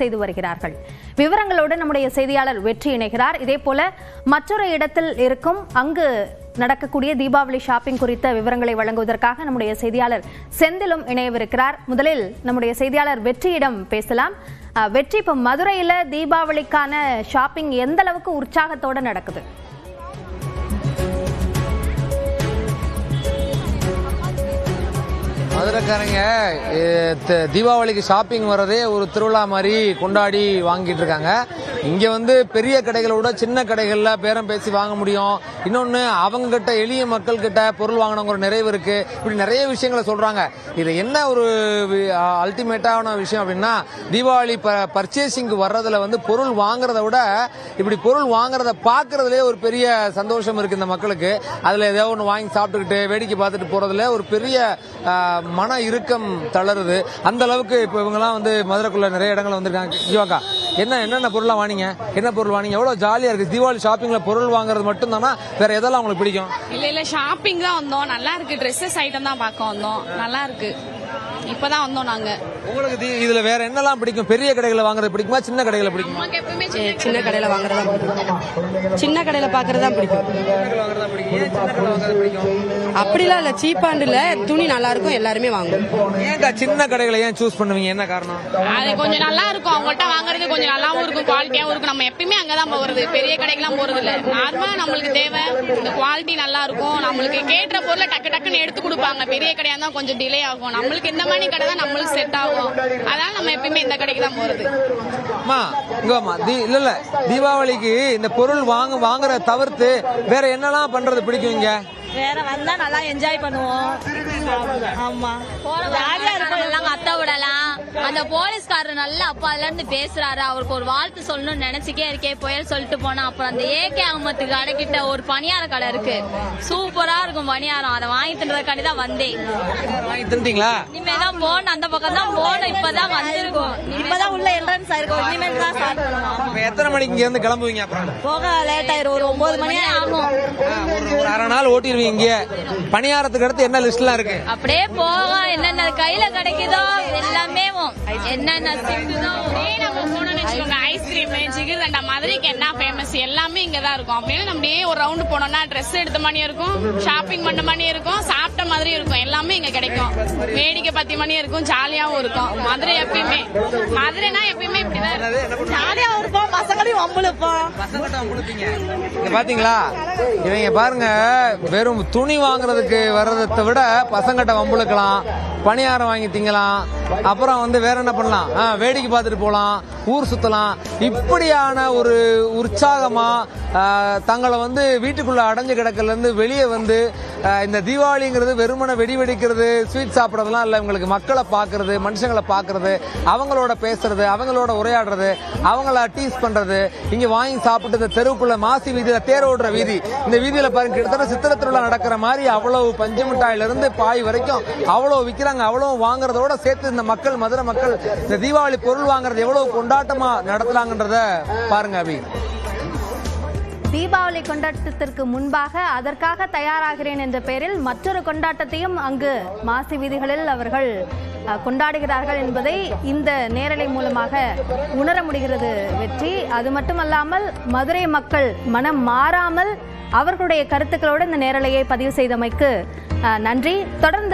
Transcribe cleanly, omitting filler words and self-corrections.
செய்து வருகிறார்கள். விவரங்களோடு நம்முடைய செய்தியாளர் வெற்றி இணைகிறார். இதேபோல மற்றொரு இடத்தில் இருக்கும் அங்கு நடக்கக்கூடிய தீபாவளி ஷாப்பிங் குறித்த விவரங்களை வழங்குவதற்காக நம்முடைய செய்தியாளர் செந்திலும் இணையவிருக்கிறார். முதலில் நம்முடைய செய்தியாளர் வெற்றியிடம் பேசலாம். வெற்றி, இப்ப மதுரையில தீபாவளிக்கான ஷாப்பிங் எந்த அளவுக்கு உற்சாகத்தோட நடக்குது? மதுரைக்காரங்க தீபாவளிக்கு ஷாப்பிங் வர்றதே ஒரு திருவிழா மாதிரி கொண்டாடி வாங்கிட்டு இருக்காங்க. இங்க வந்து பெரிய கடைகளை விட சின்ன கடைகள்ல பேரம் பேசி வாங்க முடியும். இன்னொன்னு அவங்க கிட்ட எளிய மக்கள் கிட்ட பொருள் வாங்கினவங்க ஒரு நிறைவு இருக்கு. இப்படி நிறைய விஷயங்களை சொல்றாங்க. இது என்ன ஒரு அல்டிமேட்டான விஷயம் அப்படின்னா, தீபாவளி பர்ச்சேசிங் வர்றதுல வந்து பொருள் வாங்குறத விட இப்படி பொருள் வாங்குறத பாக்குறதுல ஒரு பெரிய சந்தோஷம் இருக்கு இந்த மக்களுக்கு. அதுல ஏதோ ஒன்று வாங்கி சாப்பிட்டுக்கிட்டு வேடிக்கை பார்த்துட்டு போறதுல ஒரு பெரிய மன இறுக்கம் தளருது. அந்த அளவுக்கு இப்ப இவங்க எல்லாம் வந்து மதுரைக்குள்ள நிறைய இடங்கள் வந்திருக்காங்க. ஜீவாக்கா, என்னென்ன பொருள் வாங்கினீங்க? என்ன பொருள் வாங்கினீங்க? எவ்வளவு ஜாலியா இருக்கு தீபாவளி ஷாப்பிங்ல பொருள் வாங்குறது மட்டும் தானா, வேற எதெல்லாம் உங்களுக்கு பிடிக்கும்? இல்ல ஷாப்பிங் தான் வந்தோம். நல்லா இருக்கு. ட்ரெஸ்ஸஸ் ஐட்டம் தான் பார்க்க வந்தோம். நல்லா இருக்கு. இப்பதான் வந்தோம் நாங்க. உங்களுக்கு இதுல வேற என்னெல்லாம் பிடிக்கும்? பெரிய கடைகளை வாங்குறது பிடிக்குமா, சின்ன கடைகளை பிடிக்குமா? சின்ன கடையில வாங்குறதா பிடிக்கும். சின்ன கடையில பாக்குறதா பிடிக்கும். அப்படிலாம் இல்ல, சீப்பாண்டுல துணி நல்லா இருக்கும், எல்லாருமே வாங்குவோம். ஏன்டா சின்ன கடைகளை ஏன் சூஸ் பண்ணுவீங்க? என்ன காரணம்? அது கொஞ்சம் நல்லா இருக்கும். அவங்கள்ட்ட வாங்குறது கொஞ்சம் நல்லாவும் இருக்கும், குவாலிட்டியாவும் இருக்கும். நம்ம எப்பயுமே அங்கதான் போறது, பெரிய கடைக்கெல்லாம் போறது இல்ல. நார்மலா நம்மளுக்கு தேவை இந்த குவாலிட்டி நல்லா இருக்கும். நம்மளுக்கு கேட்ட பொருளை டக்கு டக்குன்னு எடுத்து கொடுப்பாங்க. பெரிய கடையா தான் கொஞ்சம் டிலே ஆகும். நம்மளுக்கு இந்த மாதிரி கடை தான் நம்மளுக்கு செட் ஆகும். அதனால நம்ம எப்பயுமே இந்த கடைக்கு தான் போறது. இல்ல தீபாவளிக்கு இந்த பொருள் வாங்குறத தவிர்த்து வேற என்னெல்லாம் பண்றது பிடிக்கும்? இங்க வேற வந்தா நல்லா என்ஜாய் பண்ணுவோம். ஆமா, ஜாலியா இருக்கும். எல்லாம் அத்தை விடலாம். அந்த போலீஸ்காரர் நல்ல அப்பால இருந்து பேசுறாரு. அவருக்கு ஒரு வாழ்த்து சொல்லணும்னு நினைச்சுக்கே இருக்கே புயல் சொல்லிட்டு போனா. அப்புறம் அந்த ஏகே அகமத்து கடை கிட்ட ஒரு பணியார கடை இருக்கு, சூப்பரா இருக்கும் பணியாரம். அதை வாங்கி தின்றதுக்காண்டி தான் வந்தேன். வாங்கி தின்ட்டீங்களா? இனிமேதான் போன, அந்த பக்கம் தான் போன. இப்பதான் வந்திருக்கோம். இப்பதான் உள்ள என்ட்ரன்ஸ் ஆயிருக்கும். இனிமேல் தான் ஸ்டார்ட் பண்ணுவோம். எத்தனை மணிக்கு இங்க இருந்து கிளம்புவீங்க? அப்புறம் போக லேட் ஆயிரும். ஒரு 9 மணி ஆகும். ஒரு அரை நாள் ஓட்டிடுவீங்க. பணியாரத்துக்கு அடுத்து என்ன லிஸ்ட்லாம் இருக்கு? அப்படியே போக என்னென்ன கையில கிடைக்குதோ எல்லாமே, என்னென்ன ஐஸ்கிரீம், ஜிகிர்தண்டா, மதுரைக்கு என்ன ஃபேமஸ் எல்லாமே இங்கதான் இருக்கும். அப்படின்னு நம்ம ஒரு ரவுண்ட் போனோம்னா ட்ரெஸ் எடுத்த மாதிரி இருக்கும், ஷாப்பிங் பண்ண மாதிரி இருக்கும், சாப்பிட்ட மாதிரி இருக்கும். எல்லாமே இங்க கிடைக்கும். வேடிக்கை பத்தி மணி இருக்கும், ஜாலியாவும் இருக்கும். மதுரை எப்பயுமே, மதுரைனா எப்பயுமே இப்படிதான் ஜாலியா இருப்போம். பசங்களையும் வம்புழுப்போம். பாத்தீங்களா, இவங்க பாருங்க, வெறும் துணி வாங்குறதுக்கு வர்றதை விட பசங்கிட்ட வம்புழுக்கலாம், பணியாரம் வாங்கி திங்கலாம், அப்புறம் வந்து வேற என்ன பண்ணலாம், வேடிக்கை பார்த்துட்டு போலாம், ஊர் சுத்தலாம். இப்படியான ஒரு உற்சாகமா தங்களை வந்து வீட்டுக்குள்ள அடைஞ்சு கிடக்கல இருந்து வெளியே வந்து இந்த தீபாவளிங்கிறது வெறுமனை வெடி வெடிக்கிறது, ஸ்வீட் சாப்பிடறதுலாம் இல்ல. இவங்களுக்கு மக்களை பாக்குறது, மனுஷங்களை பாக்குறது, அவங்களோட பேசுறது, அவங்களோட உரையாடுறது, அவங்கள டீஸ் பண்றது, இங்க வாங்கி சாப்பிட்டு இந்த தெருவுக்குள்ள மாசி வீதியில தேர் ஓடுற வீதி, இந்த வீதியில பாருங்க கிட்டத்தட்ட சித்திரை திருவிழா நடக்கிற மாதிரி அவ்வளவு பஞ்சு மிட்டாயில இருந்து பாய் வரைக்கும் அவ்வளவு விற்கிறாங்க. அவ்வளவு வாங்குறதோட சேர்த்து இந்த மக்கள், மதுரை மக்கள் இந்த தீபாவளி பொருள் வாங்குறது எவ்வளவு கொண்டாட்டமா நடத்துறாங்கன்றத பாருங்க. அபி, தீபாவளி கொண்டாட்டத்திற்கு முன்பாக அதற்காக தயாராகிறேன் என்ற பெயரில் மற்றொரு கொண்டாட்டத்தையும் அங்கு மாசி வீதிகளில் அவர்கள் கொண்டாடுகிறார்கள் என்பதை இந்த நேரலை மூலமாக உணர முடிகிறது வெற்றி. அது மட்டுமல்லாமல் மதுரை மக்கள் மனம் மாறாமல் அவர்களுடைய கருத்துக்களோடு இந்த நேரலையை பதிவு செய்தமைக்கு நன்றி. தொடர்ந்து